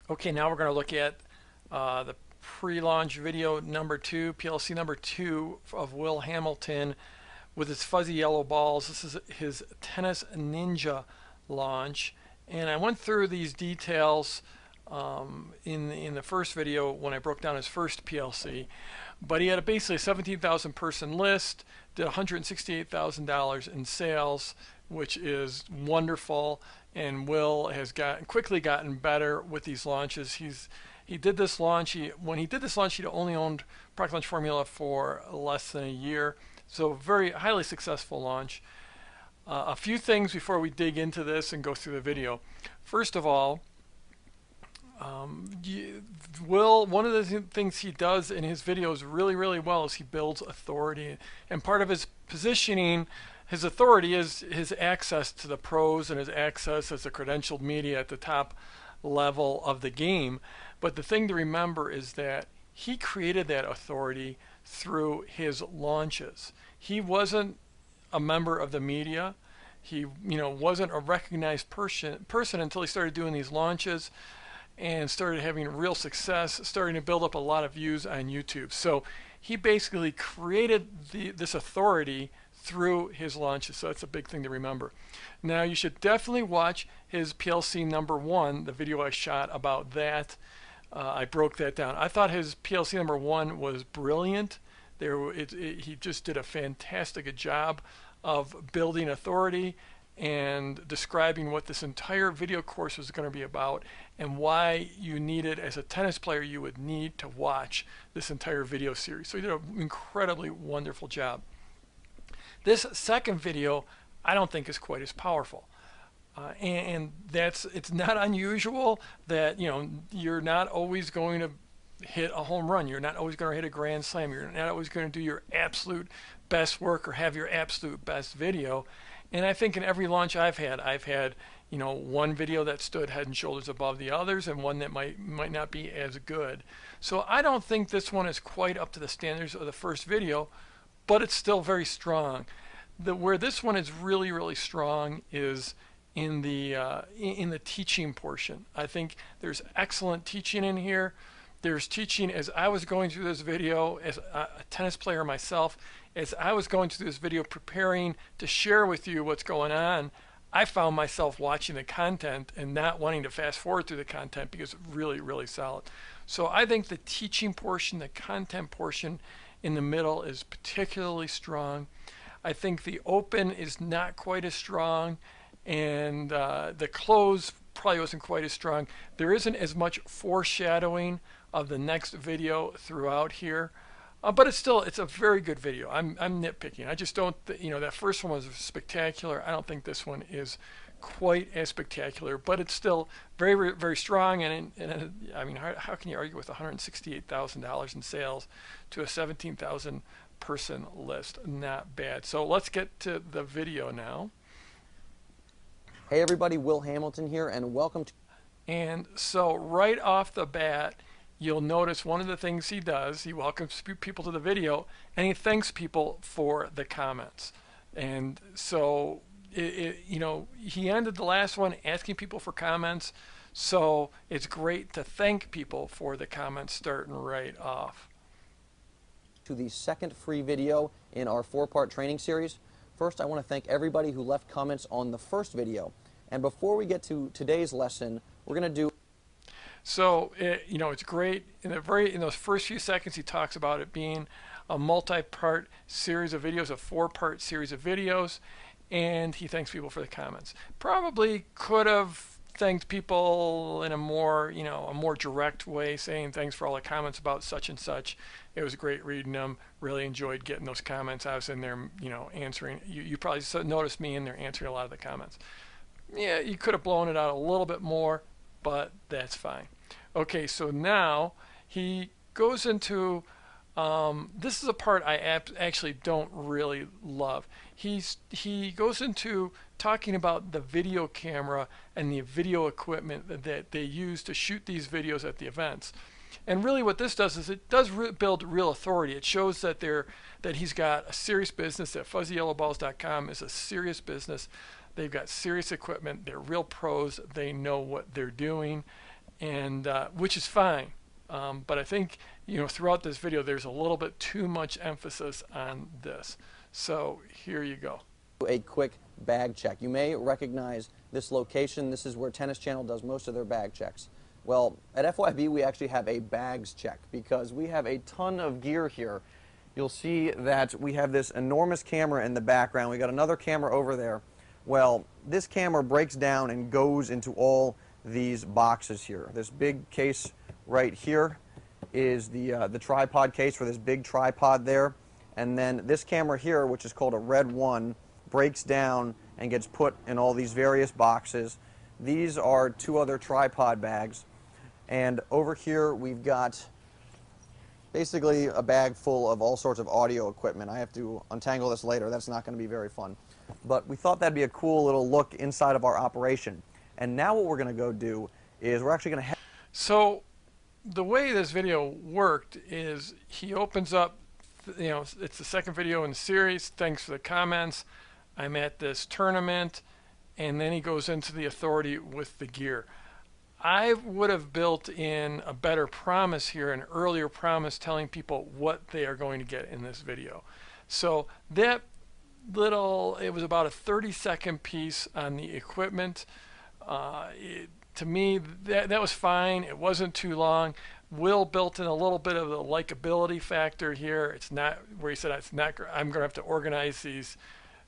Okay, now we're going to look at the pre-launch video number 2, PLC number 2 of Will Hamilton with his fuzzy yellow balls. This is his Tennis Ninja launch. And I went through these details in the first video when I broke down his first PLC. But he had basically a 17,000 person list, did $168,000 in sales, which is wonderful. And Will has quickly gotten better with these launches. He did this launch. When he did this launch, he'd only owned Product Launch Formula for less than a year. So very highly successful launch. A few things before we dig into this and go through the video. First of all, one of the things he does in his videos really well is he builds authority. And part of his positioning, his authority, is his access to the pros and his access as a credentialed media at the top level of the game. But the thing to remember is that he created that authority through his launches. He wasn't a member of the media. He wasn't a recognized person until he started doing these launches and started having real success, starting to build up a lot of views on YouTube. So he basically created this authority through his launches. So that's a big thing to remember. Now you should definitely watch his PLC number 1, the video I shot about that. I broke that down. I thought his PLC number 1 was brilliant. He just did a fantastic job of building authority and describing what this entire video course was going to be about and why you needed, as a tennis player, you would need to watch this entire video series. So he did an incredibly wonderful job. This second video I don't think is quite as powerful. And it's not unusual that you're not always going to hit a home run. You're not always going to hit a grand slam. You're not always going to do your absolute best work or have your absolute best video. And I think in every launch I've had one video that stood head and shoulders above the others and one that might not be as good. So I don't think this one is quite up to the standards of the first video, but it's still very strong. Where this one is really strong is in the teaching portion. I think there's excellent teaching in here. There's teaching as I was going through this video as a tennis player myself. As I was going through this video preparing to share with you what's going on, I found myself watching the content and not wanting to fast forward through the content because it's really solid. So I think the teaching portion, the content portion in the middle is particularly strong. I think the open is not quite as strong, and the close probably wasn't quite as strong. There isn't as much foreshadowing of the next video throughout here, but it's a very good video. I'm nitpicking. I just don't, that first one was spectacular. I don't think this one is quite as spectacular, but it's still very strong. And I mean, how can you argue with $168,000 in sales to a 17,000 person list? Not bad. So let's get to the video now. Hey everybody, Will Hamilton here, and welcome to... And so right off the bat, you'll notice one of the things he does, he welcomes people to the video, and he thanks people for the comments. And so, he ended the last one asking people for comments, so it's great to thank people for the comments starting right off. To the second free video in our 4-part training series. First, I want to thank everybody who left comments on the first video. And before we get to today's lesson, we're going to do... So, it's great. In those first few seconds, he talks about it being a multi-part series of videos, a 4-part series of videos, and he thanks people for the comments. Probably could have thanked people in a more direct way, saying thanks for all the comments about such and such. It was great reading them. Really enjoyed getting those comments. I was in there, answering. You probably noticed me in there answering a lot of the comments. Yeah, you could have blown it out a little bit more, but that's fine. Okay, so now he goes into, this is a part I actually don't really love. He goes into talking about the video camera and the video equipment that they use to shoot these videos at the events. And really what this does is it does build real authority. It shows that he's got a serious business, that fuzzyyellowballs.com is a serious business. They've got serious equipment. They're real pros. They know what they're doing. and which is fine. But I think, throughout this video there's a little bit too much emphasis on this. So here you go. A quick bag check. You may recognize this location. This is where Tennis Channel does most of their bag checks. Well, at FYB we actually have a bags check because we have a ton of gear here. You'll see that we have this enormous camera in the background. We got another camera over there. Well, this camera breaks down and goes into all these boxes here. This big case right here is the tripod case for this big tripod there. And then this camera here, which is called a Red 1, breaks down and gets put in all these various boxes. These are two other tripod bags. And over here we've got basically a bag full of all sorts of audio equipment. I have to untangle this later. That's not going to be very fun. But we thought that'd be a cool little look inside of our operation. And now what we're going to go do is we're actually going to So the way this video worked is he opens up, it's the second video in the series. Thanks for the comments. I'm at this tournament, and then he goes into the authority with the gear. I would have built in a better promise here, an earlier promise telling people what they are going to get in this video. So that it was about a 30-second piece on the equipment. To me, that was fine. It wasn't too long. Will built in a little bit of the likability factor here. It's not where he said I'm going to have to organize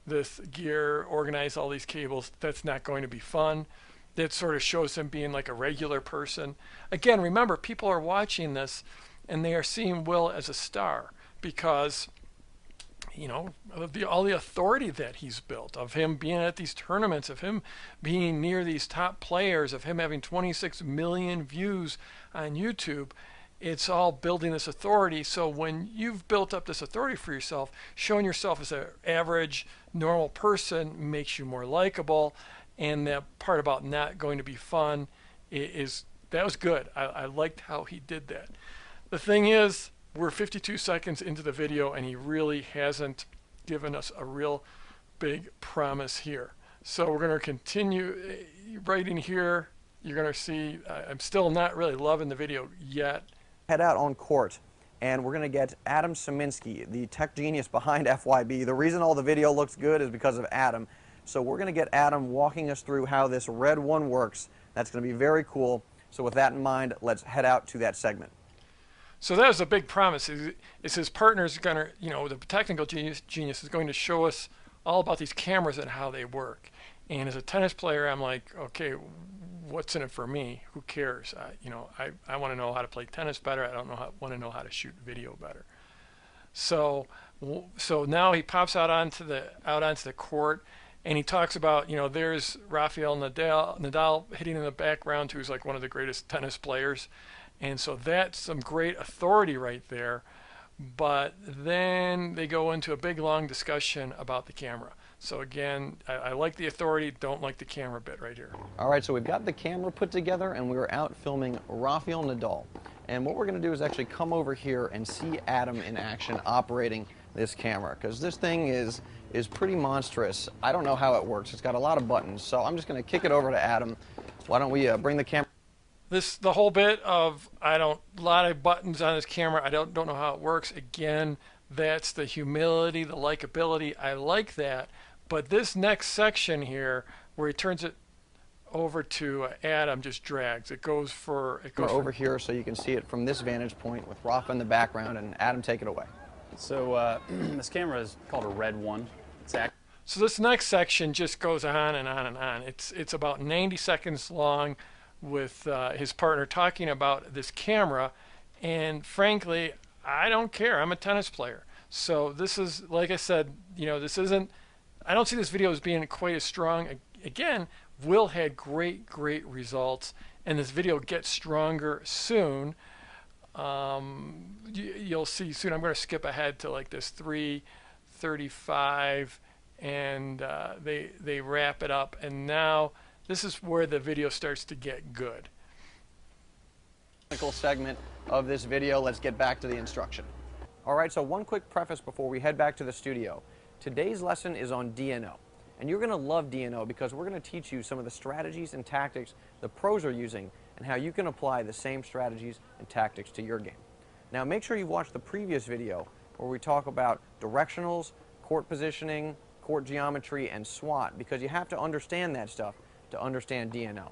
this gear, organize all these cables. That's not going to be fun. That sort of shows him being like a regular person. Again, remember, people are watching this and they are seeing Will as a star because, of all the authority that he's built, of him being at these tournaments, of him being near these top players, of him having 26 million views on YouTube. It's all building this authority. So when you've built up this authority for yourself, showing yourself as an average, normal person makes you more likable. And that part about not going to be fun that was good. I liked how he did that. The thing is, we're 52 seconds into the video and he really hasn't given us a real big promise here. So we're going to continue right in here. You're going to see I'm still not really loving the video yet. head out on court and we're going to get Adam Szyminski, the tech genius behind FYB. The reason all the video looks good is because of Adam. So we're going to get Adam walking us through how this Red 1 works. That's going to be very cool. So with that in mind, let's head out to that segment. So that was a big promise. Is his partner's going to, the technical genius is going to show us all about these cameras and how they work. And as a tennis player, I'm like, okay, what's in it for me? Who cares? I want to know how to play tennis better. I want to know how to shoot video better. So now he pops out onto the court, and he talks about, there's Rafael Nadal hitting in the background, who's like one of the greatest tennis players. And so that's some great authority right there. But then they go into a big, long discussion about the camera. So again, I like the authority, don't like the camera bit right here. All right, so we've got the camera put together and we were out filming Rafael Nadal. And what we're going to do is actually come over here and see Adam in action operating this camera, because this thing is pretty monstrous. I don't know how it works. It's got a lot of buttons. So I'm just going to kick it over to Adam. Why don't we bring the camera? The whole bit of a lot of buttons on this camera, I don't know how it works. Again, that's the humility, the likability. I like that. But this next section here, where he turns it over to Adam, just drags. It goes over here so you can see it from this vantage point with Rafa in the background, and Adam, take it away. So this camera is called a Red 1. So this next section just goes on and on and on. It's about 90 seconds long, with his partner talking about this camera, and frankly, I don't care. I'm a tennis player. So this is, like I said, this isn't, I don't see this video as being quite as strong. Again, Will had great results, and this video gets stronger soon. You'll see soon. I'm going to skip ahead to like this 3:35, and they wrap it up, and now this is where the video starts to get good. Technical segment of this video. Let's get back to the instruction. All right, so one quick preface before we head back to the studio. Today's lesson is on DNO, and you're going to love DNO because we're going to teach you some of the strategies and tactics the pros are using and how you can apply the same strategies and tactics to your game. Now make sure you've watched the previous video where we talk about directionals, court positioning, court geometry, and SWAT, because you have to understand that stuff to understand DNO.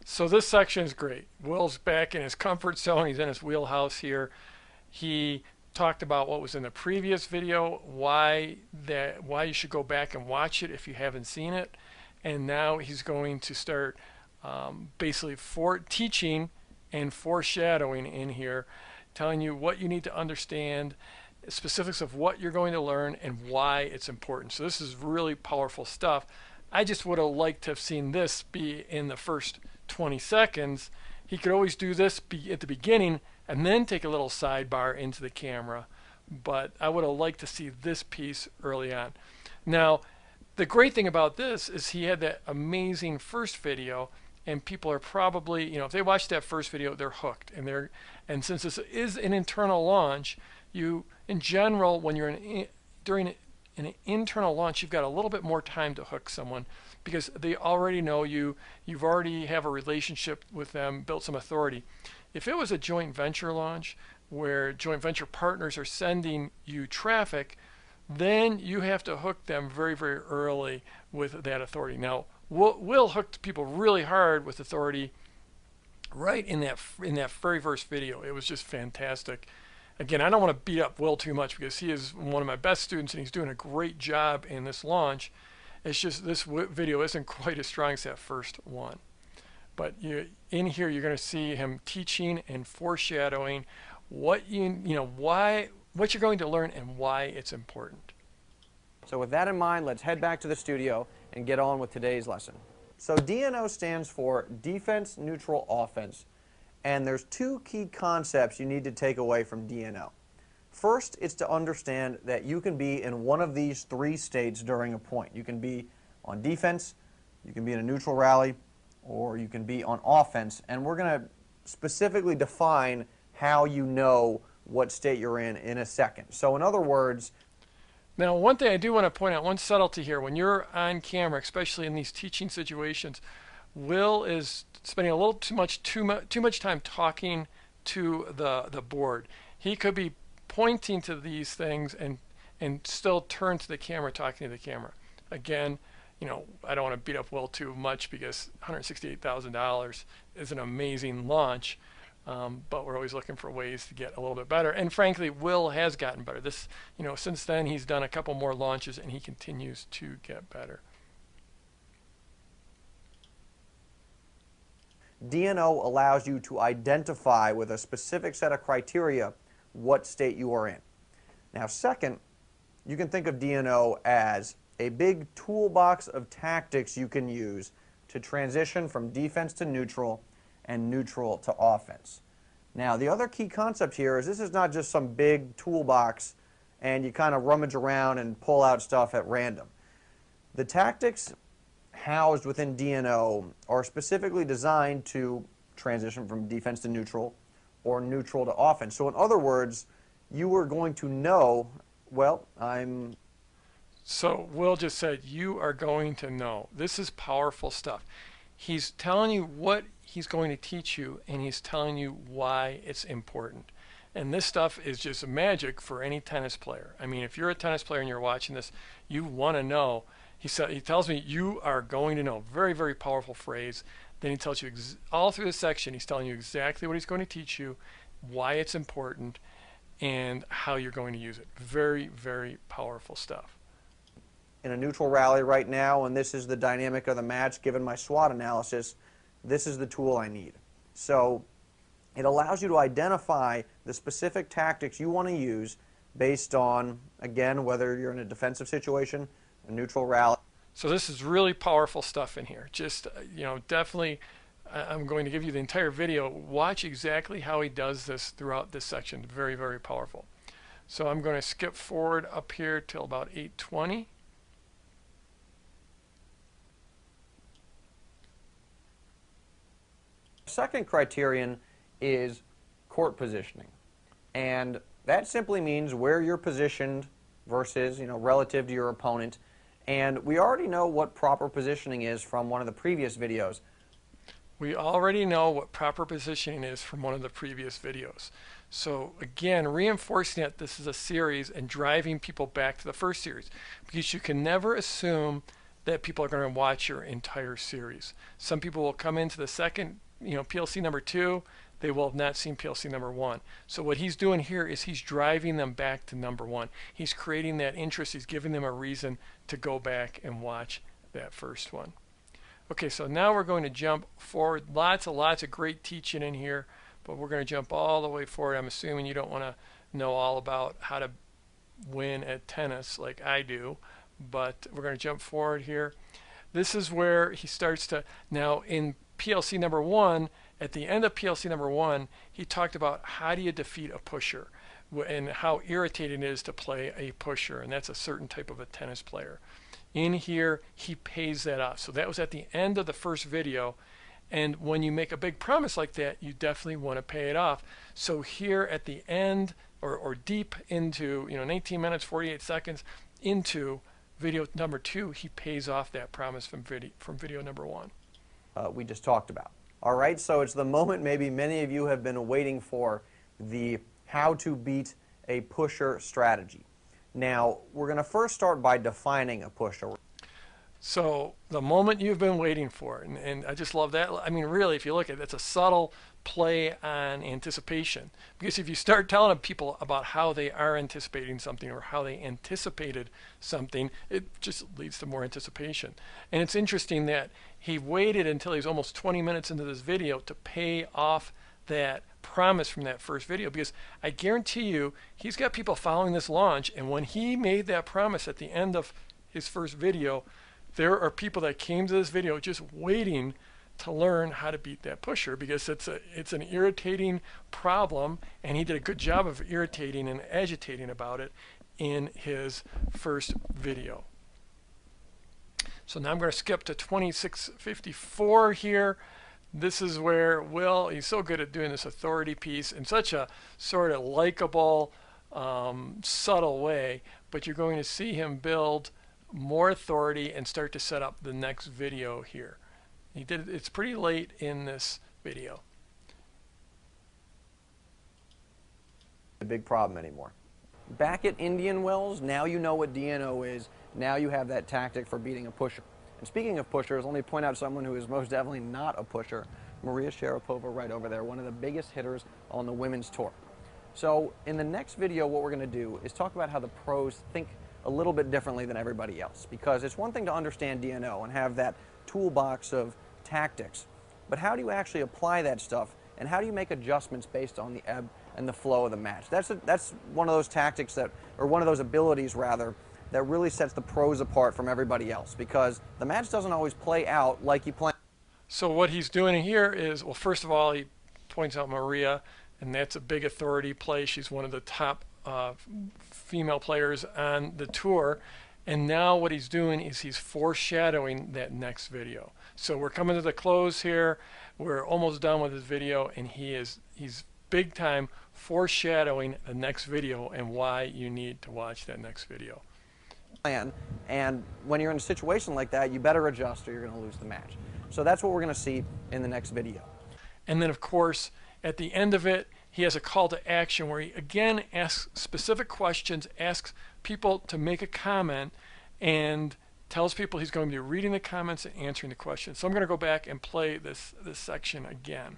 So this section is great. Will's back in his comfort zone. He's in his wheelhouse here. He talked about what was in the previous video, why you should go back and watch it if you haven't seen it. And now he's going to start basically teaching and foreshadowing in here, telling you what you need to understand, specifics of what you're going to learn and why it's important. So this is really powerful stuff. I just would have liked to have seen this be in the first 20 seconds. He could always do this at the beginning and then take a little sidebar into the camera, but I would have liked to see this piece early on. Now, the great thing about this is he had that amazing first video, and people are probably, if they watch that first video, they're hooked. And since this is an internal launch, in general, when you're during an internal launch, you've got a little bit more time to hook someone because they already know you. You've already have a relationship with them, built some authority. If it was a joint venture launch where joint venture partners are sending you traffic, then you have to hook them very, very early with that authority. Now, Will hooked people really hard with authority right in that very first video. It was just fantastic. Again, I don't want to beat up Will too much because he is one of my best students and he's doing a great job in this launch. It's just this video isn't quite as strong as that first one. But in here, you're going to see him teaching and foreshadowing what what you're going to learn and why it's important. So with that in mind, let's head back to the studio and get on with today's lesson. So DNO stands for Defense Neutral Offense. And there's two key concepts you need to take away from DNO. First, it's to understand that you can be in one of these three states during a point. You can be on defense, you can be in a neutral rally, or you can be on offense. And we're going to specifically define how you know what state you're in a second. So in other words, now one thing I do want to point out, one subtlety here, when you're on camera, especially in these teaching situations, Will is spending a little too much time talking to the board. He could be pointing to these things and still turn to the camera, talking to the camera. Again, I don't want to beat up Will too much because $168,000 is an amazing launch, but we're always looking for ways to get a little bit better. And frankly, Will has gotten better. Since then he's done a couple more launches and he continues to get better. DNO allows you to identify with a specific set of criteria what state you are in. Now, second, you can think of DNO as a big toolbox of tactics you can use to transition from defense to neutral and neutral to offense. Now, the other key concept here is this is not just some big toolbox and you kind of rummage around and pull out stuff at random. The tactics housed within DNO are specifically designed to transition from defense to neutral or neutral to offense. So in other words, you are going to know, So Will just said, you are going to know. This is powerful stuff. He's telling you what he's going to teach you, and he's telling you why it's important. And this stuff is just magic for any tennis player. I mean, if you're a tennis player and you're watching this, you want to know. He tells me you are going to know. Very, very powerful phrase. Then he tells you all through the section, he's telling you exactly what he's going to teach you, why it's important, and how you're going to use it. Very, very powerful stuff. In a neutral rally right now, and this is the dynamic of the match, given my SWOT analysis, this is the tool I need. So it allows you to identify the specific tactics you want to use based on, again, whether you're in a defensive situation, a neutral rally. So this is really powerful stuff in here. Just, definitely, I'm going to give you the entire video. Watch exactly how he does this throughout this section. Very, very powerful. So I'm going to skip forward up here till about 8:20. Second criterion is court positioning. And that simply means where you're positioned versus, relative to your opponent. And we already know what proper positioning is from one of the previous videos. We already know what proper positioning is from one of the previous videos. So again, reinforcing that this is a series and driving people back to the first series, because you can never assume that people are going to watch your entire series. Some people will come into the second, PLC number 2, they will have not seen PLC number 1. So what he's doing here is he's driving them back to number 1. He's creating that interest. He's giving them a reason to go back and watch that first one. Okay, so now we're going to jump forward. Lots of great teaching in here, but we're going to jump all the way forward. I'm assuming you don't want to know all about how to win at tennis like I do, but we're going to jump forward here. This is where he starts to, now in PLC number 1, at the end of PLC number 1, he talked about how do you defeat a pusher and how irritating it is to play a pusher, and that's a certain type of a tennis player. In here, he pays that off. So that was at the end of the first video. And when you make a big promise like that, you definitely want to pay it off. So here at the end, or deep into 19 minutes, 48 seconds into video number 2, he pays off that promise from video number 1. We just talked about. All right, so it's the moment maybe many of you have been waiting for, the how to beat a pusher strategy. Now, we're going to first start by defining a pusher. So the moment you've been waiting for, and I just love that. I mean, really, if you look at it, it's a subtle play on anticipation. Because if you start telling people about how they are anticipating something or how they anticipated something, it just leads to more anticipation. And it's interesting that he waited until he was almost 20 minutes into this video to pay off that promise from that first video, because I guarantee you he's got people following this launch, and when he made that promise at the end of his first video, there are people that came to this video just waiting to learn how to beat that pusher, because it's an irritating problem, and he did a good job of irritating and agitating about it in his first video. So now I'm going to skip to 2654 here. This is where Will, he's so good at doing this authority piece in such a sort of likable, subtle way, but you're going to see him build more authority and start to set up the next video here. He did it's pretty late in this video. A big problem anymore. Back at Indian Wells, now you know what DNO is. Now you have that tactic for beating a pusher. And speaking of pushers, let me point out someone who is most definitely not a pusher. Maria Sharapova right over there, one of the biggest hitters on the women's tour. So in the next video, what we're going to do is talk about how the pros think a little bit differently than everybody else. Because it's one thing to understand DNO and have that toolbox of tactics, but how do you actually apply that stuff, and how do you make adjustments based on the ebb and the flow of the match? That's one of those tactics that, or one of those abilities rather, that really sets the pros apart from everybody else, because the match doesn't always play out like you plan. So what he's doing here is, well, first of all, he points out Maria, and that's a big authority play. She's one of the top female players on the tour. And now what he's doing is he's foreshadowing that next video. So we're coming to the close here. We're almost done with this video, and he's big time foreshadowing the next video and why you need to watch that next video. And when you're in a situation like that, you better adjust or you're going to lose the match. So that's what we're going to see in the next video. And then, of course, at the end of it, he has a call to action where he again asks specific questions, asks people to make a comment, and tells people he's going to be reading the comments and answering the questions. So I'm going to go back and play this section again.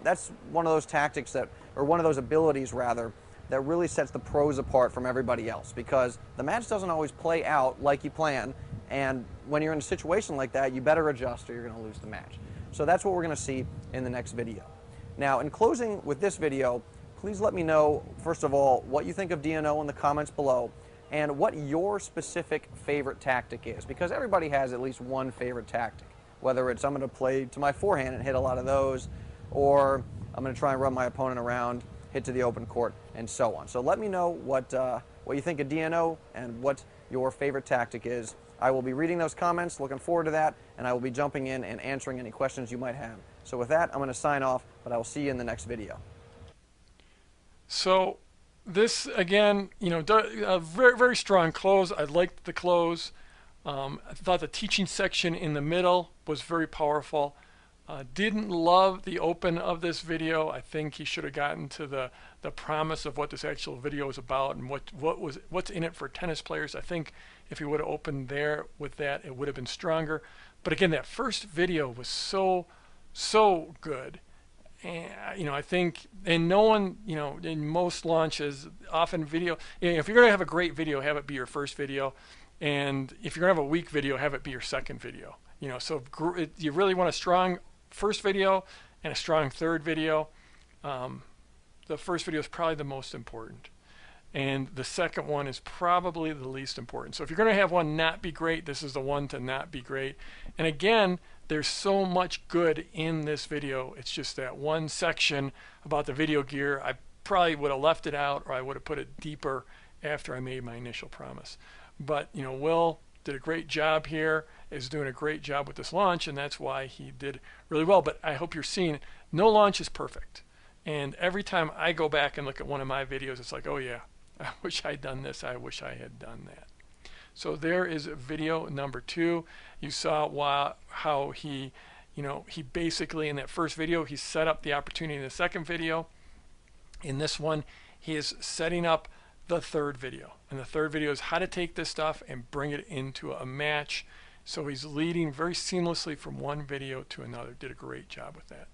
That's one of those tactics that, or one of those abilities rather, that really sets the pros apart from everybody else, because the match doesn't always play out like you plan, and when you're in a situation like that, you better adjust or you're going to lose the match. So that's what we're going to see in the next video. Now, in closing with this video, please let me know, first of all, what you think of DNO in the comments below, and what your specific favorite tactic is, because everybody has at least one favorite tactic, whether it's I'm going to play to my forehand and hit a lot of those, or I'm going to try and run my opponent around, hit to the open court, and so on. So let me know what you think of DNO and what your favorite tactic is. I will be reading those comments, looking forward to that, and I will be jumping in and answering any questions you might have. So with that, I'm going to sign off, but I will see you in the next video. So this, again, a very, very strong close. I liked the close. I thought the teaching section in the middle was very powerful. Didn't love the open of this video. I think he should have gotten to the promise of what this actual video is about and what's in it for tennis players. I think if he would have opened there with that, it would have been stronger. But again, that first video was so good. And I think, and no one, in most launches, often video, if you're going to have a great video, have it be your first video. And if you're going to have a weak video, have it be your second video. So you really want a strong first video and a strong third video. The first video is probably the most important, and the second one is probably the least important. So if you're going to have one not be great, this is the one to not be great. And again, there's so much good in this video. It's just that one section about the video gear, I probably would have left it out, or I would have put it deeper after I made my initial promise. But Will did a great job here, is doing a great job with this launch, and that's why he did really well. But I hope you're seeing no launch is perfect. And every time I go back and look at one of my videos, it's like, oh yeah, I wish I'd done this, I wish I had done that. So there is video number 2. You saw how he, he basically in that first video, he set up the opportunity in the second video. In this one, he is setting up the third video. And the third video is how to take this stuff and bring it into a match. So he's leading very seamlessly from one video to another. Did a great job with that.